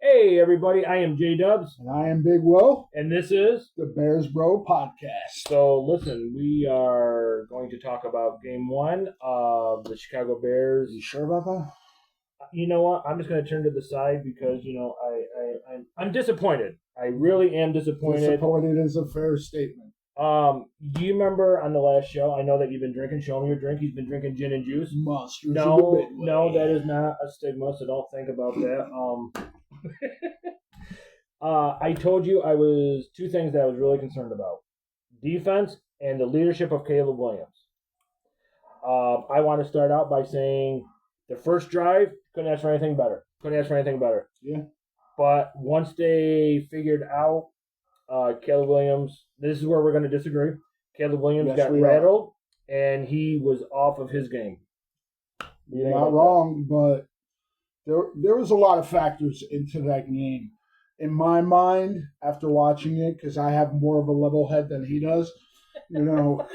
Hey everybody, I am J Dubs, And I am Big Will, and this is the Bears Bro Podcast. so. Listen, we are going to talk about Game One of the Chicago Bears. You sure about that? You know what? I'm just going to turn to the side because I'm disappointed. I really am disappointed. Disappointed is a fair statement. Do you remember on the last show? I know that you've been drinking. Show me your drink. He's been drinking gin and juice. Monsters No, that is not a stigma. So don't think about that. I told you I was two things that I was really concerned about: defense and the leadership of Caleb Williams. I want to start out by saying the first drive couldn't ask for anything better. Yeah. But once they figured out Caleb Williams, this is where we're going to disagree. Caleb Williams got rattled, and he was off of his game. You're not wrong, but there was a lot of factors into that game. In my mind, after watching it, because I have more of a level head than he does, you know.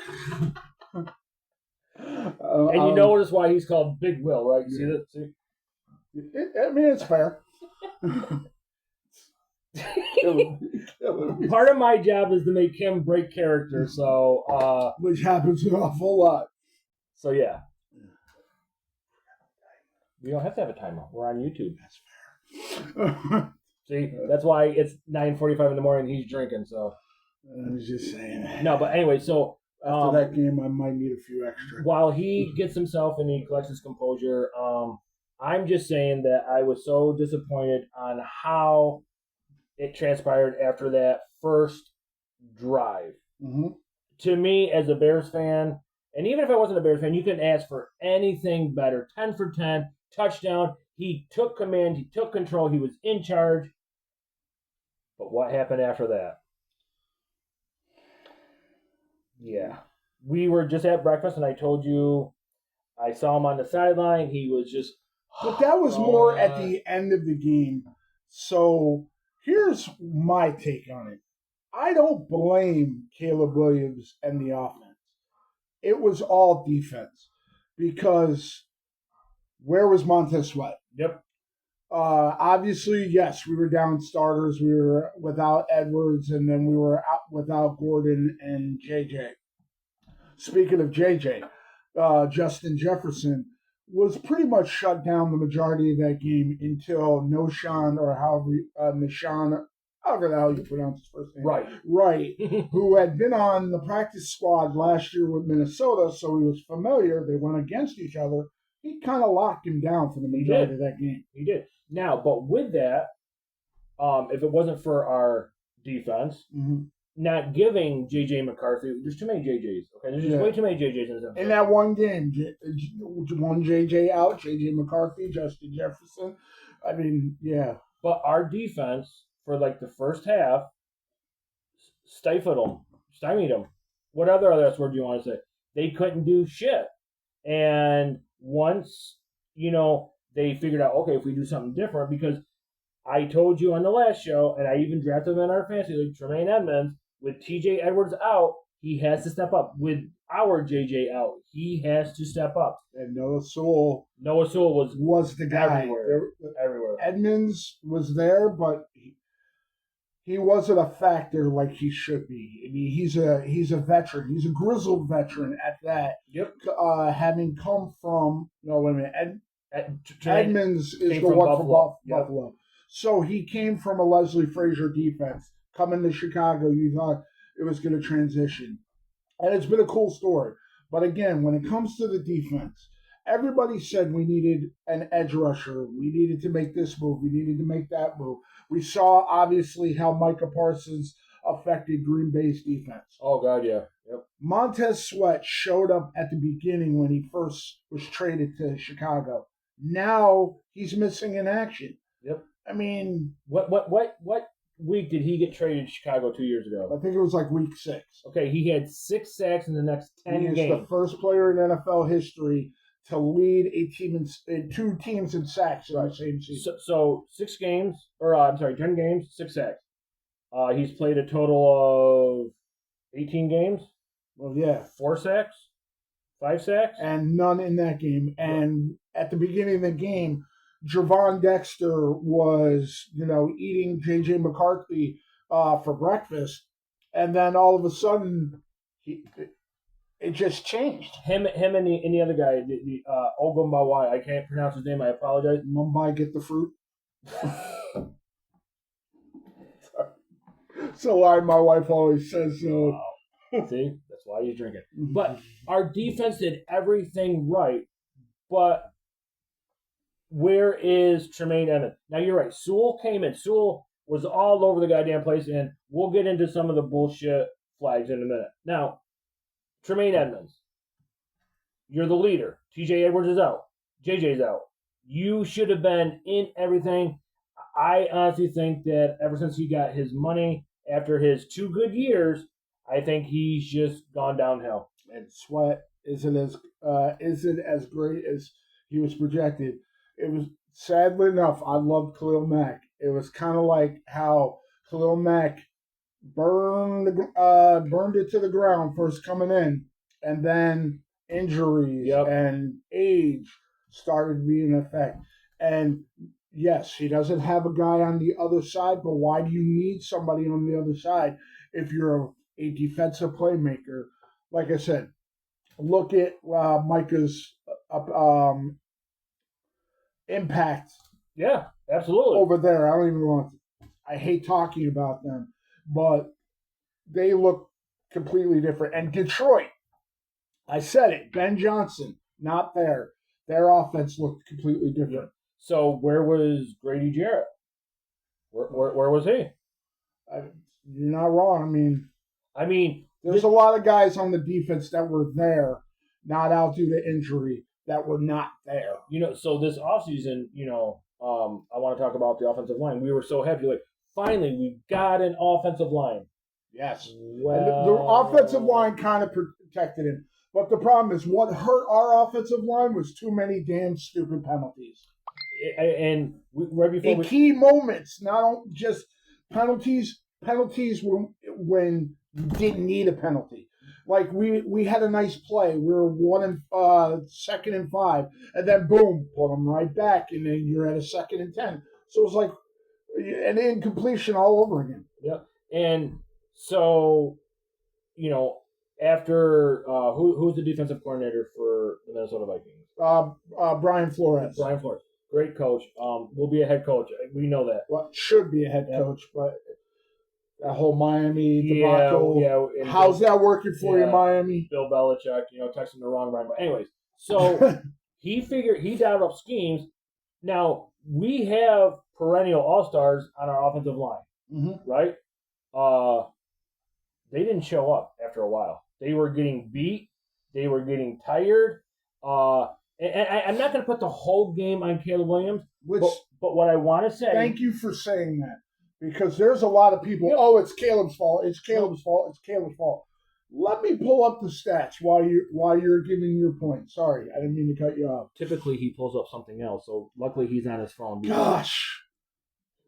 And you notice why he's called Big Will, right? You see that? See? I mean, it's fair. Part of my job is to make him break character, so which happens an awful lot. So yeah, we don't have to have a timer. We're on YouTube. That's fair. See, that's why it's 9:45 in the morning. And he's drinking. So I was just saying. No, but anyway, so after that game, I might need a few extra. While he gets himself and he collects his composure, I'm just saying that I was so disappointed on how it transpired after that first drive. Mm-hmm. To me, as a Bears fan, and even if I wasn't a Bears fan, you couldn't ask for anything better. 10 for 10, touchdown. He took command. He took control. He was in charge. But what happened after that? Yeah. We were just at breakfast, and I told you I saw him on the sideline. He was just... But that was more at the end of the game. So here's my take on it. I don't blame Caleb Williams and the offense. It was all defense. Because where was Montez Sweat? Yep. Obviously, yes, we were down starters. We were without Edwards, and then we were out without Gordon and JJ. Speaking of JJ, Justin Jefferson was pretty much shut down the majority of that game until Noshan or Nishan, however the hell you pronounce his first name. Right. Who had been on the practice squad last year with Minnesota, so he was familiar. They went against each other. He kind of locked him down for the majority of that game. He did. Now, but with that, if it wasn't for our defense, not giving J.J. McCarthy, there's too many J.J.'s. Okay, there's just way too many J.J.'s in this episode. In that one game, one J.J. out, J.J. McCarthy, Justin Jefferson. I mean, yeah. But our defense, for like the first half, stymied them. What other S word do you want to say? They couldn't do shit. And once, they figured out, okay, if we do something different, because I told you on the last show, and I even drafted him in our fantasy league, Tremaine Edmonds, with TJ Edwards out, he has to step up. With our JJ out, he has to step up. And Noah Sewell was the guy. Everywhere. Edmonds was there, but he wasn't a factor like he should be. I mean, he's a veteran. He's a grizzled veteran at that. Yep. Having come from Edmonds is the one from Buffalo. Yep. So he came from a Leslie Frazier defense. Coming to Chicago, you thought it was going to transition. And it's been a cool story. But again, when it comes to the defense, everybody said we needed an edge rusher. We needed to make this move. We needed to make that move. We saw, obviously, how Micah Parsons affected Green Bay's defense. Oh, God, yeah. Yep. Montez Sweat showed up at the beginning when he first was traded to Chicago. Now he's missing in action. Yep. I mean, what week did he get traded to Chicago 2 years ago? I think it was like week 6. Okay, he had 6 sacks in the next 10 games. He is the first player in NFL history to lead a team in 2 teams in sacks in the same season. So 10 games, 6 sacks. He's played a total of 18 games. Well, yeah. 4 sacks, 5 sacks. And none in that game. And at the beginning of the game, Javon Dexter was, eating J.J. McCarthy for breakfast, and then all of a sudden, it just changed. Him and the other guy, the Ogumbawai, I can't pronounce his name, I apologize. Mumbai get the fruit. So why my wife always says so. Wow. See, that's why you drink it. But our defense did everything right, but where is Tremaine Edmonds? Now, you're right. Sewell came in. Sewell was all over the goddamn place, and we'll get into some of the bullshit flags in a minute. Now, Tremaine Edmonds, you're the leader. TJ Edwards is out. JJ's out. You should have been in everything. I honestly think that ever since he got his money after his 2 good years, I think he's just gone downhill. And Sweat isn't as great as he was projected. It was, sadly enough, I loved Khalil Mack. It was kind of like how Khalil Mack burned it to the ground first coming in, and then injuries and age started being an effect. And yes, he doesn't have a guy on the other side, but why do you need somebody on the other side if you're a defensive playmaker? Like I said, look at Micah's impact. Yeah, absolutely. Over there, I don't even want to. I hate talking about them, but they look completely different. And Detroit, I said it, Ben Johnson, not there. Their offense looked completely different. Yeah. So where was Grady Jarrett? Where was he? You're not wrong. I mean, there's a lot of guys on the defense that were there, not out due to injury, that were not there. So this offseason, I want to talk about the offensive line. We were so happy, finally, we got an offensive line. Yes. Well, and the offensive line kind of protected him. But the problem is, what hurt our offensive line was too many damn stupid penalties. And right before key moments, not just penalties when you didn't need a penalty. Like we had a nice play. We were 2nd and 5, and then boom, put them right back, and then you're at a 2nd and 10. So it was like an incompletion all over again. Yep. And so, after who's the defensive coordinator for the Minnesota Vikings? Brian Flores. Brian Flores, great coach. Will be a head coach. We know that. Well, should be a head coach, but. That whole Miami debacle. Yeah. How's that working for you, Miami? Bill Belichick, texting the wrong Ryan. But anyways, so he dialed up schemes. Now, we have perennial all-stars on our offensive line, right? They didn't show up after a while. They were getting beat. They were getting tired. And I'm not going to put the whole game on Caleb Williams, but what I want to say... Thank you for saying that. Because there's a lot of people, it's Caleb's fault. It's Caleb's fault. It's Caleb's fault. Let me pull up the stats while you're giving your point. Sorry, I didn't mean to cut you off. Typically, he pulls up something else, so luckily he's on his phone. Gosh,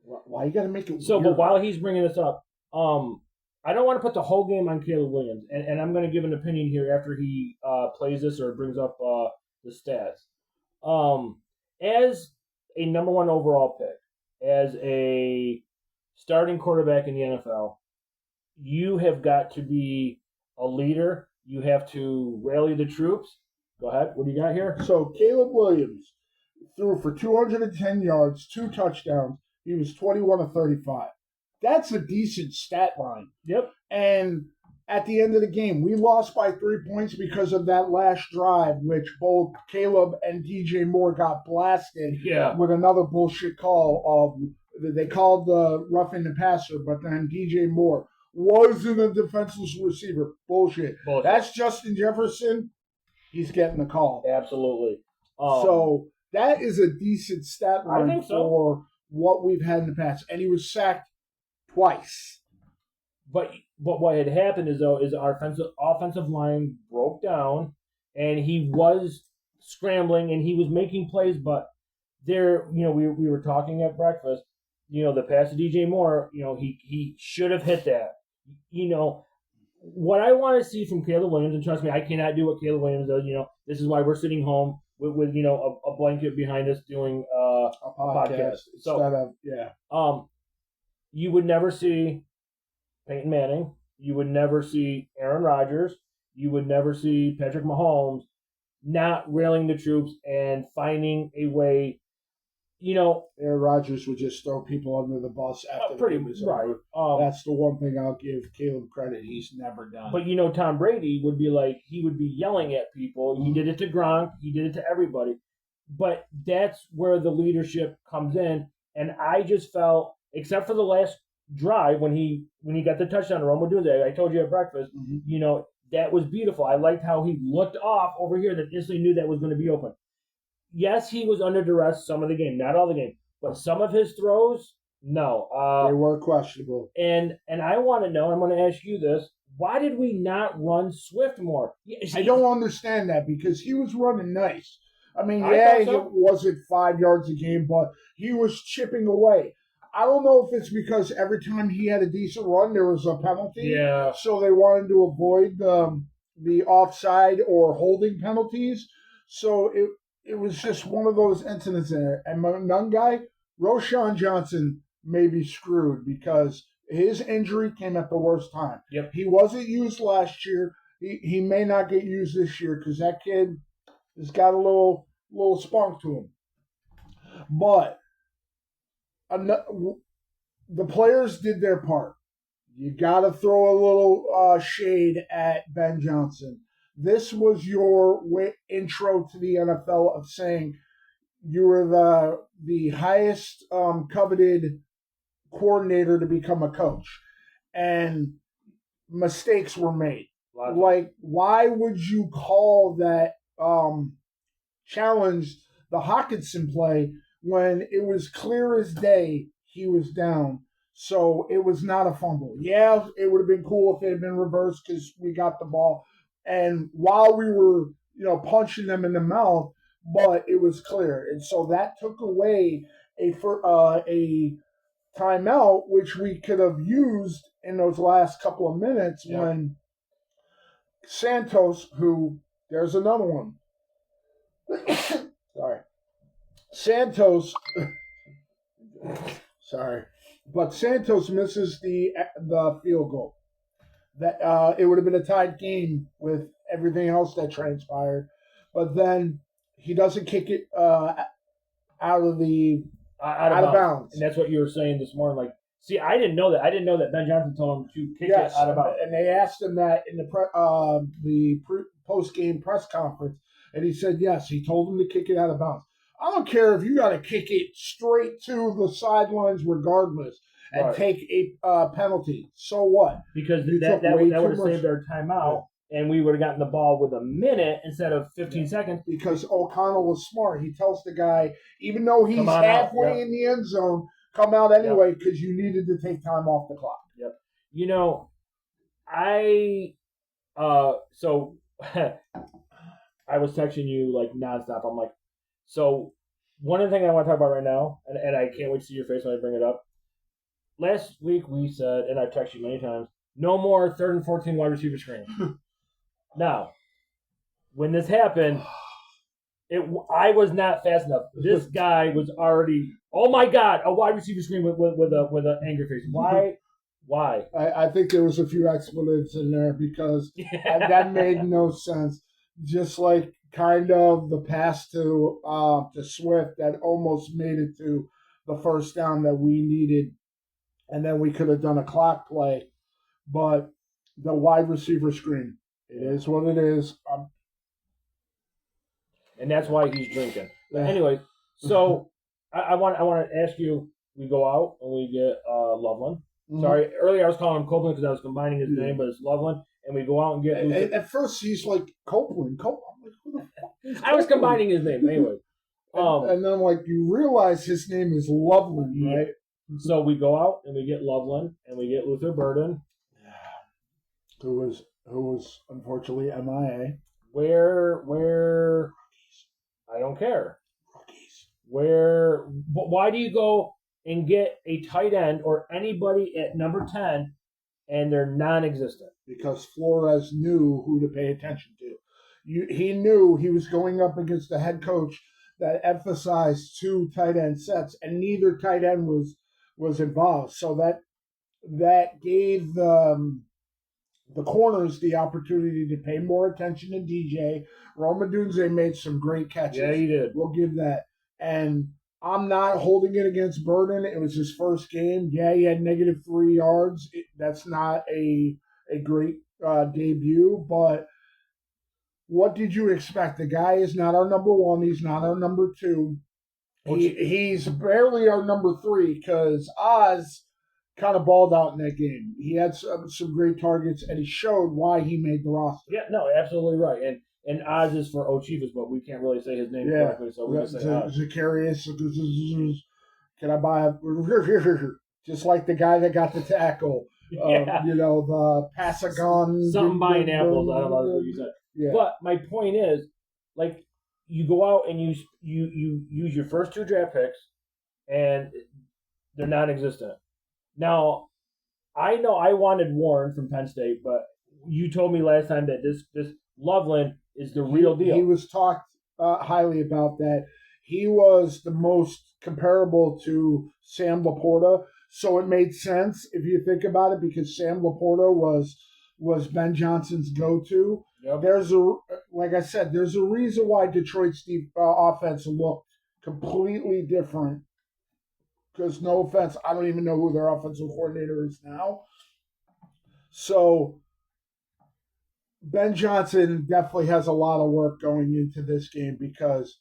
why you got to make it? So, but while he's bringing this up, I don't want to put the whole game on Caleb Williams, and I'm going to give an opinion here after he plays this or brings up the stats. As a number 1 overall pick, as a starting quarterback in the NFL, you have got to be a leader. You have to rally the troops. Go ahead. What do you got here? So Caleb Williams threw for 210 yards, 2 touchdowns. He was 21 of 35. That's a decent stat line. Yep. And at the end of the game, we lost by 3 points because of that last drive, which both Caleb and DJ Moore got blasted with another bullshit call of... They called the roughing the passer, but then DJ Moore wasn't a defenseless receiver. Bullshit. That's Justin Jefferson. He's getting the call. Absolutely. So that is a decent stat line for what we've had in the past. And he was sacked twice. But what had happened is our offensive line broke down, and he was scrambling and he was making plays, but there, we were talking at breakfast. The pass to DJ Moore, he should have hit that. What I want to see from Caleb Williams, and trust me, I cannot do what Caleb Williams does. This is why we're sitting home with a blanket behind us doing A podcast So instead of yeah. You would never see Peyton Manning. You would never see Aaron Rodgers. You would never see Patrick Mahomes not railing the troops and finding a way. Aaron Rodgers would just throw people under the bus after the game was right. over. That's the one thing I'll give Caleb credit. He's never done. But Tom Brady would be like, he would be yelling at people. He did it to Gronk. He did it to everybody. But that's where the leadership comes in. And I just felt, except for the last drive when he got the touchdown to Romo Duzay, I told you at breakfast, that was beautiful. I liked how he looked off over here that instantly knew that was going to be open. Yes, he was under duress some of the game, not all the game, but some of his throws, no. They were questionable. And I want to know, I'm going to ask you this, why did we not run Swift more? I don't understand that because he was running nice. I mean, it wasn't 5 yards a game, but he was chipping away. I don't know if it's because every time he had a decent run, there was a penalty. Yeah. So they wanted to avoid the offside or holding penalties. So it was just one of those incidents there. And my young guy, Roshan Johnson, may be screwed because his injury came at the worst time. Yep. He wasn't used last year. He may not get used this year because that kid has got a little spunk to him. But the players did their part. You got to throw a little shade at Ben Johnson. This was your intro to the NFL of saying you were the highest coveted coordinator to become a coach, and mistakes were made. Like, why would you call that challenge the Hawkinson play when it was clear as day he was down? So it was not a fumble. Yeah, it would have been cool if it had been reversed because we got the ball. And while we were, punching them in the mouth, but it was clear. And so that took away a timeout, which we could have used in those last couple of minutes when Santos, there's another one. Sorry. Santos, but Santos misses the field goal. That it would have been a tied game with everything else that transpired, but then he doesn't kick it out of bounds. And that's what you were saying this morning. Like, see, I didn't know that. I didn't know that Ben Johnson told him to kick it out of bounds. And they asked him that in the post-game press conference, and he said yes. He told him to kick it out of bounds. I don't care if you got to kick it straight to the sidelines, regardless. And take a penalty. So what? Because that would have saved our timeout, and we would have gotten the ball with a minute instead of 15 seconds. Because O'Connell was smart. He tells the guy, even though he's halfway in the end zone, come out anyway because you needed to take time off the clock. Yep. So I was texting you like nonstop. I'm like, so one of the things I want to talk about right now, and I can't wait to see your face when I bring it up. Last week we said, and I've texted you many times, no more 3rd and 14 wide receiver screens. Now, when this happened, I was not fast enough. This guy was already, oh my God, a wide receiver screen with an angry face. Why? I think there was a few expletives in there because that made no sense. Just like kind of the pass to Swift that almost made it to the first down that we needed. And then we could have done a clock play. But the wide receiver screen, it is what it is. And that's why he's drinking. Anyway, so I want to ask you, we go out and we get Loveland. Mm-hmm. Sorry, earlier I was calling him Copeland because I was combining his name, but it's Loveland. And we go out and get... At first he's like, Copeland. I'm like, who the fuck is I was combining his name anyway. And then like you realize his name is Loveland, right? So we go out and we get Loveland and we get Luther Burden, who was unfortunately MIA. Where I don't care. Rookies. Why do you go and get a tight end or anybody at number 10 and they're non-existent? Because Flores knew who to pay attention to. He knew he was going up against a head coach that emphasized 2 tight end sets, and neither tight end was involved. So that gave the corners the opportunity to pay more attention to DJ. Roma Dunze made some great catches. Yeah, he did. We'll give that. And I'm not holding it against Burden. It was his first game. Yeah, he had -3 yards. That's not a great debut, but what did you expect? The guy is not our number 1. He's not our number 2. He's barely our number 3 because Oz kind of balled out in that game. He had some great targets, and he showed why he made the roster. Yeah, no, absolutely right. And Oz is for O'Chiefs, but we can't really say his name correctly, so we just say Oz. Zacharias, can I buy a... Just like the guy that got the tackle. The Passagon. Something buying apples. I don't know what you said. Yeah. But my point is, like, you go out and you use your first 2 draft picks, and they're non-existent. Now, I know I wanted Warren from Penn State, but you told me last time that this Loveland is the real deal. He was talked highly about that. He was the most comparable to Sam Laporta, so it made sense if you think about it, because Sam Laporta was Ben Johnson's go-to. Yep. Like I said, there's a reason why Detroit's offense looked completely different. Because no offense, I don't even know who their offensive coordinator is now. So Ben Johnson definitely has a lot of work going into this game, because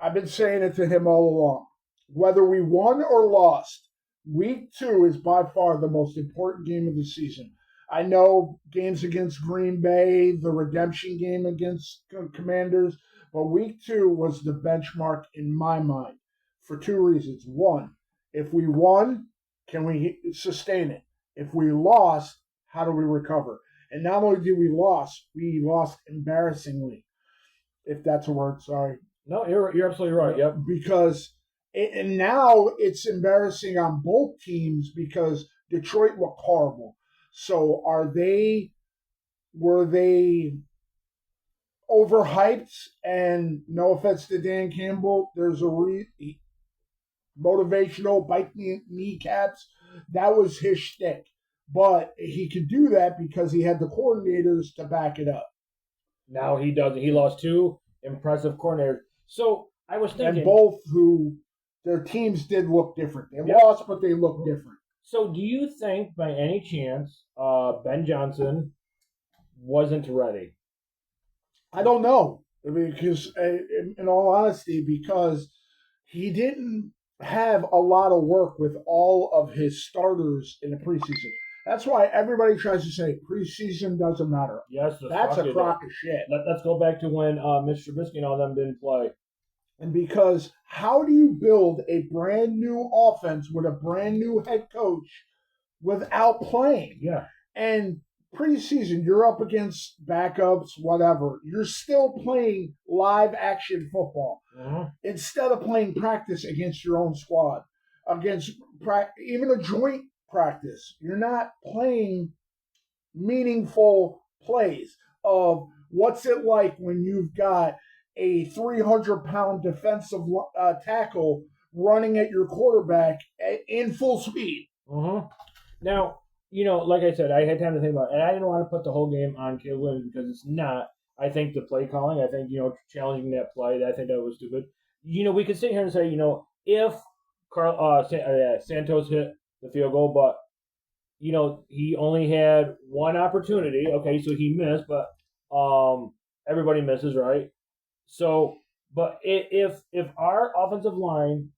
I've been saying it to him all along. Whether we won or lost, week 2 is by far the most important game of the season. I know games against Green Bay, the redemption game against Commanders, but week 2 was the benchmark in my mind for 2 reasons. 1, if we won, can we sustain it? If we lost, how do we recover? And not only did we lost embarrassingly, if that's a word, sorry. No, you're absolutely right, yep. Because and now it's embarrassing on both teams because Detroit looked horrible. So were they overhyped? And no offense to Dan Campbell, there's a motivational bite kneecaps. That was his shtick. But he could do that because he had the coordinators to back it up. Now he doesn't. He lost 2 impressive coordinators. So I was thinking, and both who their teams did look different. They lost, but they looked different. So do you think by any chance Ben Johnson wasn't ready? I don't know. I mean, because in all honesty, because he didn't have a lot of work with all of his starters in the preseason. That's why everybody tries to say preseason doesn't matter. Yes, that's a crock of shit. Let's go back to when Mr. Trubisky and all them didn't play. And because how do you build a brand new offense with a brand new head coach without playing? Yeah. And preseason, you're up against backups, whatever. You're still playing live action football instead of playing practice against your own squad, against even a joint practice. You're not playing meaningful plays of what's it like when you've got a 300-pound defensive tackle running at your quarterback in full speed. Now, like I said, I had time to think about it, and I didn't want to put the whole game on Caleb Williams because it's not. I think the play calling, I think, challenging that play, I think that was stupid. We could sit here and say, if Santos hit the field goal, but, he only had one opportunity. Okay, so he missed, but everybody misses, right? So, but if our offensive line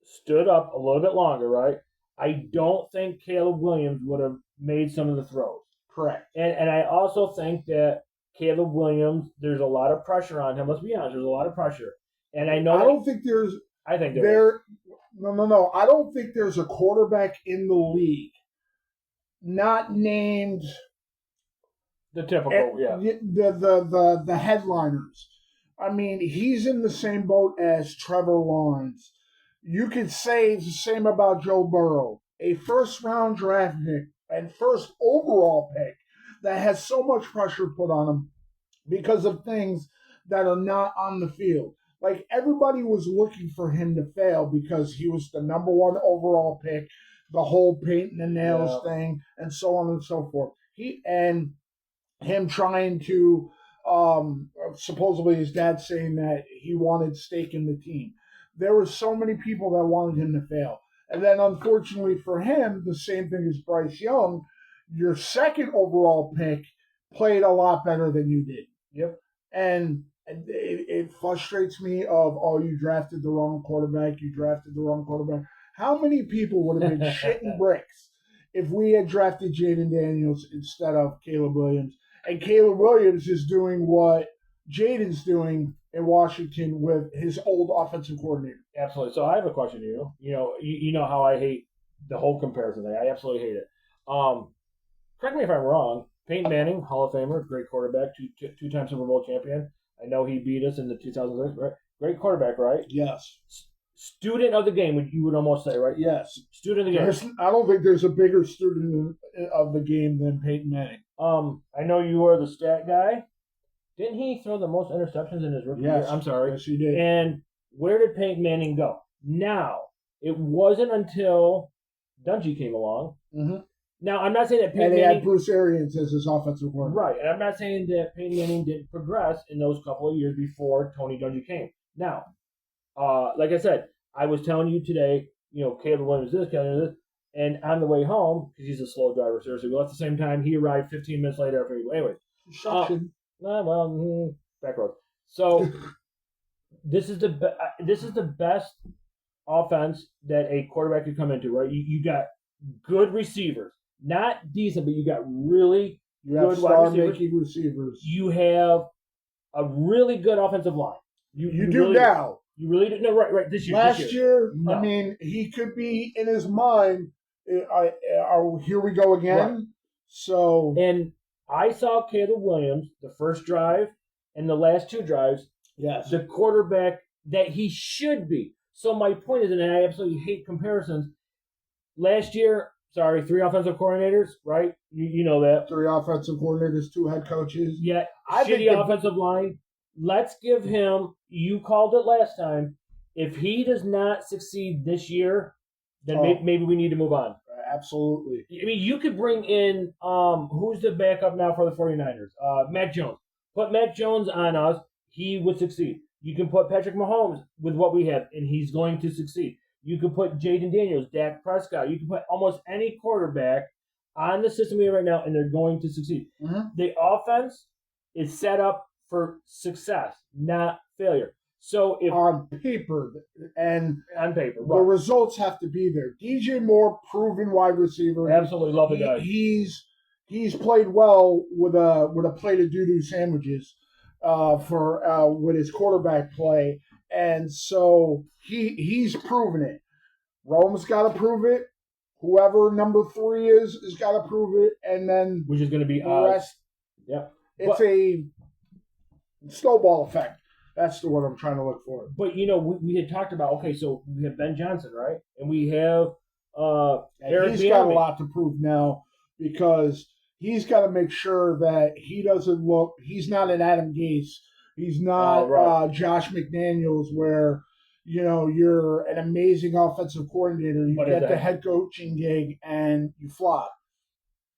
stood up a little bit longer, right, I don't think Caleb Williams would have made some of the throws. Correct. And I also think that Caleb Williams, there's a lot of pressure on him. Let's be honest, there's a lot of pressure. And I know I think there No. I don't think there's a quarterback in the league not named the typical, the headliners. I mean, he's in the same boat as Trevor Lawrence. You could say the same about Joe Burrow, a first-round draft pick and first overall pick that has so much pressure put on him because of things that are not on the field. Like everybody was looking for him to fail because he was the number one overall pick, the whole painting the nails thing, and so on and so forth. Him trying to supposedly his dad saying that he wanted stake in the team. There were so many people that wanted him to fail. And then unfortunately for him, the same thing as Bryce Young, your second overall pick played a lot better than you did. Yep. And it frustrates me of, oh, you drafted the wrong quarterback. How many people would have been shitting bricks if we had drafted Jaden Daniels instead of Caleb Williams? And Caleb Williams is doing what Jaden's doing in Washington with his old offensive coordinator. Absolutely. So I have a question to you. You know how I hate the whole comparison thing. I absolutely hate it. Correct me if I'm wrong. Peyton Manning, Hall of Famer, great quarterback, two-time Super Bowl champion. I know he beat us in the 2006, right? Great quarterback, right? Yes. Student of the game, you would almost say, right? Yes. Student of the game. I don't think there's a bigger student of the game than Peyton Manning. I know you were the stat guy. Didn't he throw the most interceptions in his rookie year? I'm sorry. Yes, he did. And where did Peyton Manning go? Now, it wasn't until Dungy came along. Mm-hmm. Now, I'm not saying that Peyton Manning... Manning... had Bruce Arians as his offensive coordinator. Right, and I'm not saying that Peyton Manning didn't progress in those couple of years before Tony Dungy came. Now, like I said, I was telling you today, Caleb Williams this, Caleb this, and on the way home, because he's a slow driver, seriously, well, at the same time, he arrived 15 minutes later after he... Anyway. Back road. So, this is the best offense that a quarterback could come into, right? You got good receivers. Not decent, but you got really good wide receivers. You have a really good offensive line. You do really, now. You really do. No, right. This year. Last year, no. I mean, he could be in his mind. Here we go again. Right. So, and I saw Caleb Williams the first drive and the last two drives. Yes, the quarterback that he should be. So my point is, and I absolutely hate comparisons. Last year. Sorry, 3 offensive coordinators, right? You know that. 3 offensive coordinators, 2 head coaches. Yeah, shitty offensive line. Let's give him, you called it last time, if he does not succeed this year, then maybe we need to move on. Absolutely. I mean, you could bring in, who's the backup now for the 49ers? Mac Jones. Put Mac Jones on us, he would succeed. You can put Patrick Mahomes with what we have, and he's going to succeed. You can put Jaden Daniels, Dak Prescott. You can put almost any quarterback on the system we have right now, and they're going to succeed. Mm-hmm. The offense is set up for success, not failure. So if on paper, right. The results have to be there. DJ Moore, proven wide receiver. Absolutely love the guy. He's played well with a plate of doo-doo sandwiches with his quarterback play. And so he's proven it. Rome's got to prove it. Whoever number 3 is got to prove it. And then which is going to be the rest. Yeah, it's a snowball effect. That's the word I'm trying to look for. But we had talked about so we have Ben Johnson, right, and we have Eric. He's got a lot to prove now because he's got to make sure that he doesn't look. He's not an Adam Gase. He's not Josh McDaniels, where you're an amazing offensive coordinator. You get the head coaching gig and you flop.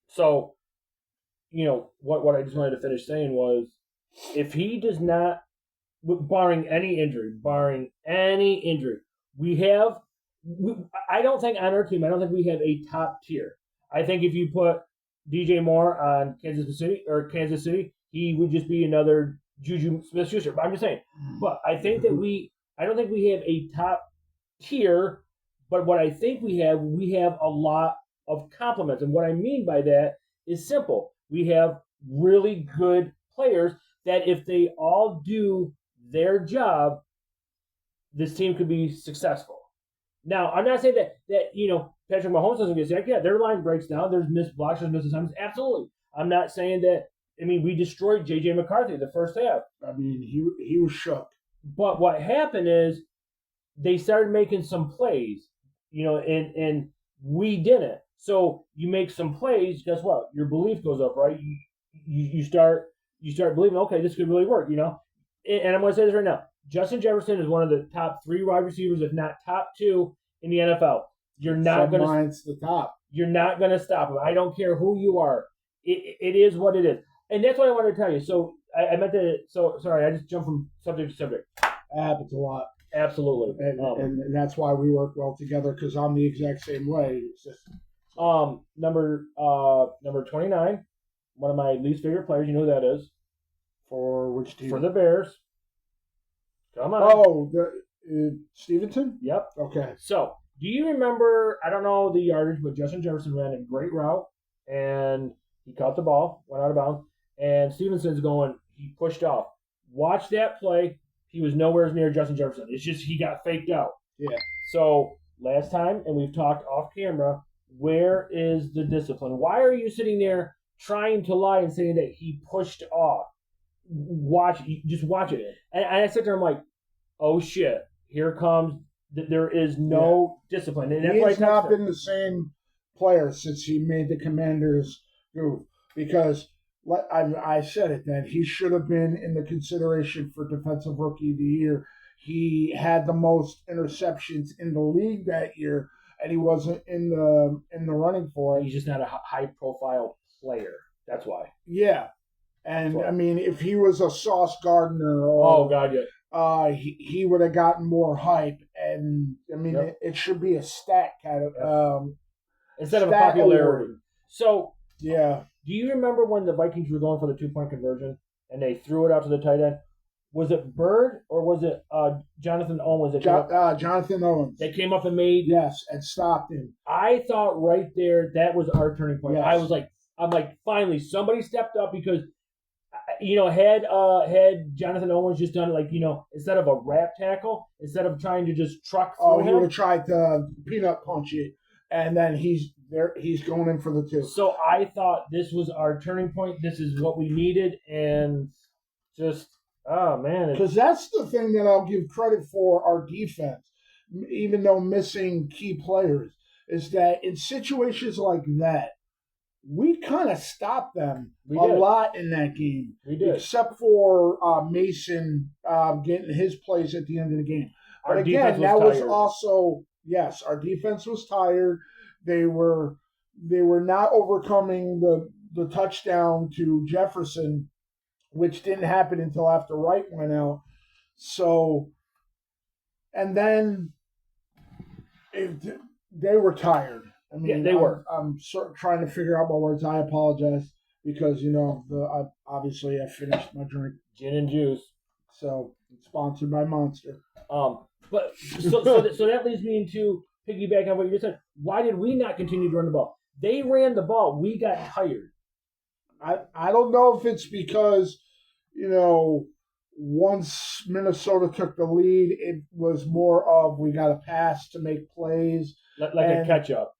So, what I just wanted to finish saying was, if he does not, barring any injury, I don't think on our team, I don't think we have a top tier. I think if you put DJ Moore on Kansas City, he would just be another Juju Smith-Schuster. But I'm just saying. But I think that I don't think we have a top tier, but what I think we have a lot of compliments. And what I mean by that is simple. We have really good players that if they all do their job, this team could be successful. Now, I'm not saying that Patrick Mahomes doesn't get sacked. Yeah, their line breaks down. There's missed blocks, there's missed assignments. Absolutely. I'm not saying that. I mean, we destroyed J.J. McCarthy the first half. I mean, he was shook. But what happened is they started making some plays, and we didn't. So you make some plays, guess what? Your belief goes up, right? You start, you start believing, okay, this could really work, And I'm going to say this right now. Justin Jefferson is one of the top 3 wide receivers, if not top 2 in the NFL. You're not going to the top. You're not going to stop him. I don't care who you are. It is what it is. And that's what I wanted to tell you. So I meant to. So sorry, I just jumped from subject to subject. It happens a lot. Absolutely, and that's why we work well together because I'm the exact same way. It's just number 29, one of my least favorite players. You know who that is? For which team? For the Bears. Come on. Oh, Stevenson? Yep. Okay. So, do you remember, I don't know the yardage, but Justin Jefferson ran a great route, and he caught the ball, went out of bounds, and Stevenson's he pushed off. Watch that play. He was nowhere near Justin Jefferson. It's just he got faked out. Yeah. So, last time, and we've talked off camera, where is the discipline? Why are you sitting there trying to lie and saying that he pushed off? Just watch it. And I sit there, I'm like, oh shit, here comes, there is no discipline. And he has not been the same player since he made the Commanders move. Because I said it then, he should have been in the consideration for Defensive Rookie of the Year. He had the most interceptions in the league that year, and he wasn't in the running for it. He's just not a high profile player. That's why. Yeah. And, I mean, if he was a Sauce Gardner oh, God, yeah. He would have gotten more hype. And, I mean, it should be a stat kind of instead of a popularity. Award. So, yeah. Do you remember when the Vikings were going for the 2-point conversion and they threw it out to the tight end? Was it Bird or was it Jonathan Owens? Jonathan Owens. They came up and made... Yes, and stopped him. I thought right there that was our turning point. Yes. I'm like, finally, somebody stepped up because... had Jonathan Owens just done it instead of a wrap tackle, instead of trying to just truck through he would have tried to peanut punch it, and then he's going in for the 2. So I thought this was our turning point. This is what we needed, and just, oh, man. Because that's the thing that I'll give credit for our defense, even though missing key players, is that in situations like that, we kind of stopped them lot in that game. We did. Except for Mason getting his plays at the end of the game. But again, was also, yes, our defense was tired. They were not overcoming the touchdown to Jefferson, which didn't happen until after Wright went out. So, and then they were tired. I mean, they were. I'm trying to figure out my words. I apologize because, obviously I finished my drink. Gin and juice. So, it's sponsored by Monster. But so that leads me into piggyback on what you just said. Why did we not continue to run the ball? They ran the ball. We got tired. I don't know if it's because, once Minnesota took the lead, it was more of we got to pass to make plays. Like a catch-up.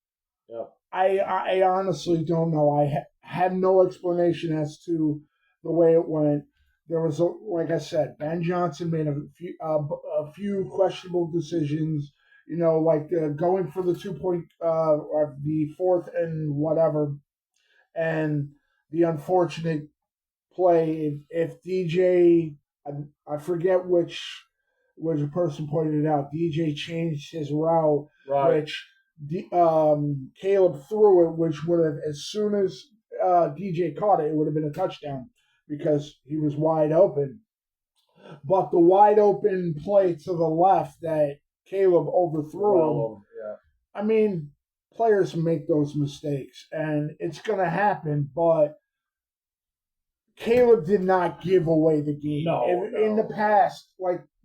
Yeah. I honestly don't know. I had no explanation as to the way it went. There was, like I said, Ben Johnson made a few questionable decisions. Like going for the 2-point, or the 4th and whatever, and the unfortunate play. If DJ, I forget which person pointed it out. DJ changed his route, right. Which Caleb threw it, which would have, as soon as DJ caught it, it would have been a touchdown because he was wide open. But the wide open play to the left that Caleb overthrew him. Yeah. I mean, players make those mistakes, and it's going to happen, but Caleb did not give away the game. No. In the past,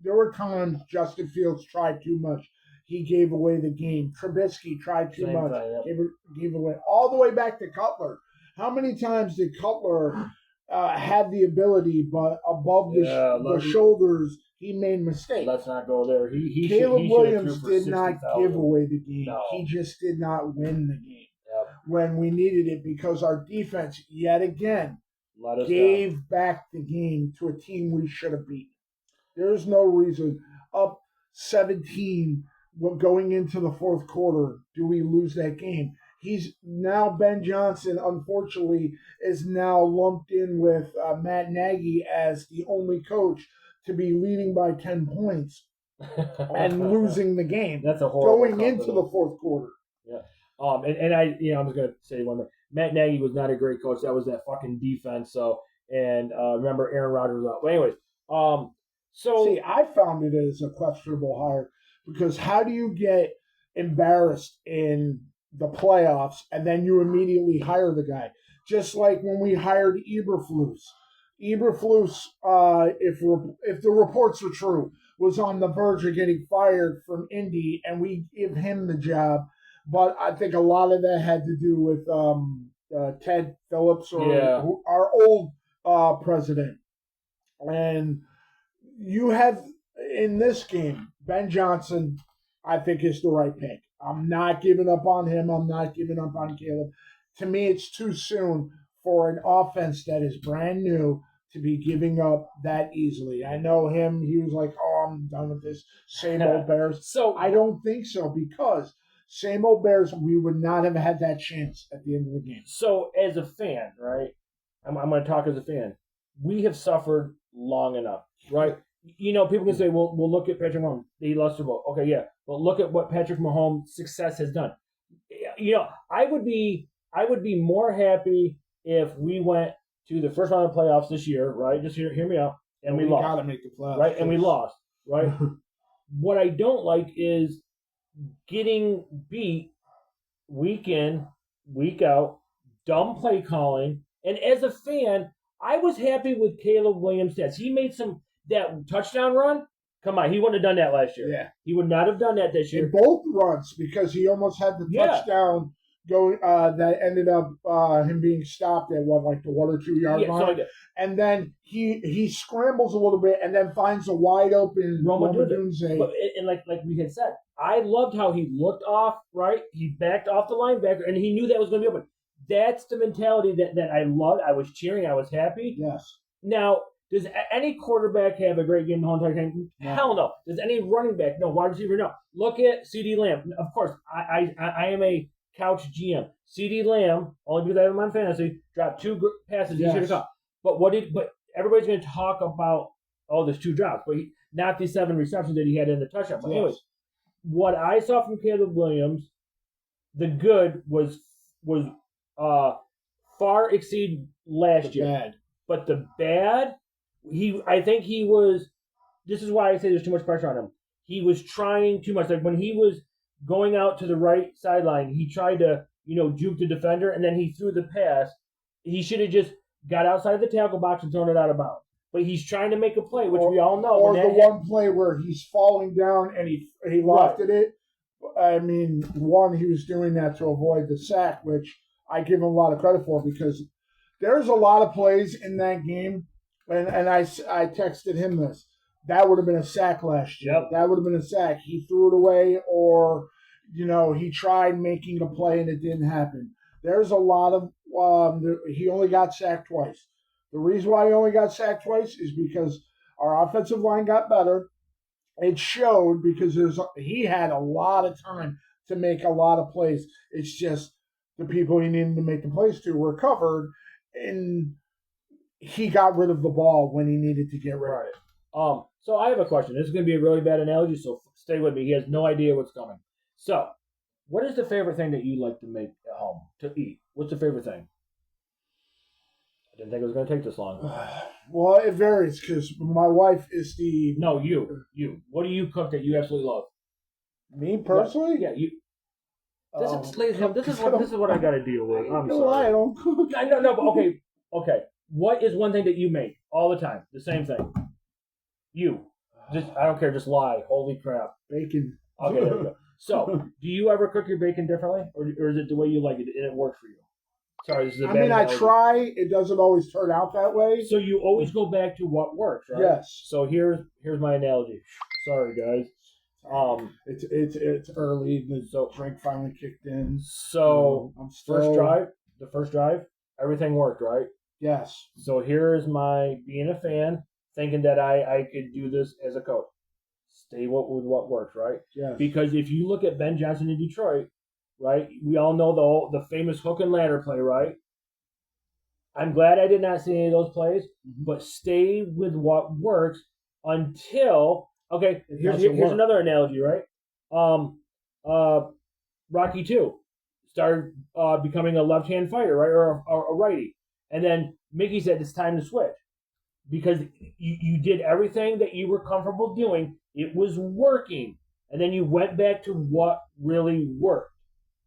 there were times Justin Fields tried too much. He gave away the game. Trubisky tried too much. Gave away. All the way back to Cutler. How many times did Cutler have the ability, but above the shoulders, he made mistakes? Let's not go there. Caleb Williams did not give away the game. No. He just did not win the game when we needed it because our defense, yet again, gave back the game to a team we should have beaten. There's no reason. Up 17 going into the 4th quarter, do we lose that game? he's now Ben Johnson, unfortunately, is now lumped in with Matt Nagy as the only coach to be leading by 10 points and losing the game. That's a horrible going into the fourth quarter. Yeah. And I, I'm just gonna say one thing. Matt Nagy was not a great coach. That was that fucking defense. So, and remember Aaron Rodgers was out. But anyways, so see, I found it as a questionable hire because how do you get embarrassed in the playoffs and then you immediately hire the guy? Just like when we hired Eberflus. Eberflus, if the reports are true, was on the verge of getting fired from Indy, and we give him the job. But I think a lot of that had to do with Ted Phillips, or our old president. And you have in this game, Ben Johnson, I think is the right pick. I'm not giving up on him. I'm not giving up on Caleb. To me, it's too soon for an offense that is brand new to be giving up that easily. I know him. He was like, oh, I'm done with this. Same old Bears. So I don't think so because same old Bears, we would not have had that chance at the end of the game. So as a fan, right, I'm going to talk as a fan. We have suffered long enough, right? People can say, well, look at Patrick Mahomes. He lost the ball. Okay, yeah. But look at what Patrick Mahomes' success has done. I would be more happy if we went to the first round of playoffs this year, right? Just hear me out. And we lost. Got to make the playoffs. Right? And we lost, right? What I don't like is getting beat week in, week out, dumb play calling. And as a fan, I was happy with Caleb Williams' stats. He made that touchdown run. Come on, he wouldn't have done that last year. Yeah. He would not have done that this year. In both runs, because he almost had the touchdown going that ended up him being stopped at the 1 or 2 yard line. And then he scrambles a little bit and then finds a wide open Roma Dunze. And like we had said, I loved how he looked off, right? He backed off the linebacker and he knew that was going to be open. That's the mentality that I loved. I was cheering. I was happy. Yes. Now, does any quarterback have a great game the whole entire time? No. Hell no. Does any running back? No. Wide receiver? No. Look at CeeDee Lamb. Of course, I am a couch GM. CeeDee Lamb, only because I have him on fantasy, dropped 2 passes he should have caught. But everybody's going to talk about, there's 2 drops, but not the 7 receptions that he had in the touchdown. But anyways, what I saw from Caleb Williams, the good was far exceed last year. Bad. But the bad, I think he was. This is why I say there's too much pressure on him. He was trying too much. Like when he was going out to the right sideline, he tried to juke the defender, and then he threw the pass. He should have just got outside the tackle box and thrown it out of bounds. But he's trying to make a play, which we all know. Or the one play where he's falling down and he lofted it. I mean, he was doing that to avoid the sack, which I give him a lot of credit for because there's a lot of plays in that game, and I texted him this. That would have been a sack last year. Yep. That would have been a sack. He threw it away, or he tried making a play and it didn't happen. There's a lot of he only got sacked twice. The reason why he only got sacked twice is because our offensive line got better. It showed because he had a lot of time to make a lot of plays. It's just the people he needed to make the plays to were covered, and he got rid of the ball when he needed to get rid of it. So I have a question. This is going to be a really bad analogy, so stay with me. He has no idea what's coming. So, what is the favorite thing that you like to make at home to eat? What's the favorite thing? I didn't think it was going to take this long. Well, it varies because my wife is the... No, you. What do you cook that you absolutely love? Me personally? Yeah, you. This is what I got to deal with. I'm sorry. I don't cook. No, but okay. What is one thing that you make all the time? The same thing. You. I don't care. Just lie. Holy crap. Bacon. Okay, there we go. So, do you ever cook your bacon differently, or is it the way you like it and it works for you? Sorry, this is a bad analogy. I try. It doesn't always turn out that way. So you always go back to what works, right? Yes. So here's my analogy. Sorry, guys. It's early. The drink finally kicked in. So the first drive, everything worked, right? Yes. So here's my being a fan, thinking that I could do this as a coach. Stay with what works, right? Yes. Because if you look at Ben Johnson in Detroit, right? We all know the famous hook and ladder play, right? I'm glad I did not see any of those plays, but stay with what works until okay. Here's another analogy, right? Um, uh, Rocky 2 started becoming a left hand fighter, right, or a righty, and then Mickey said it's time to switch because you did everything that you were comfortable doing. It was working, and then you went back to what really worked.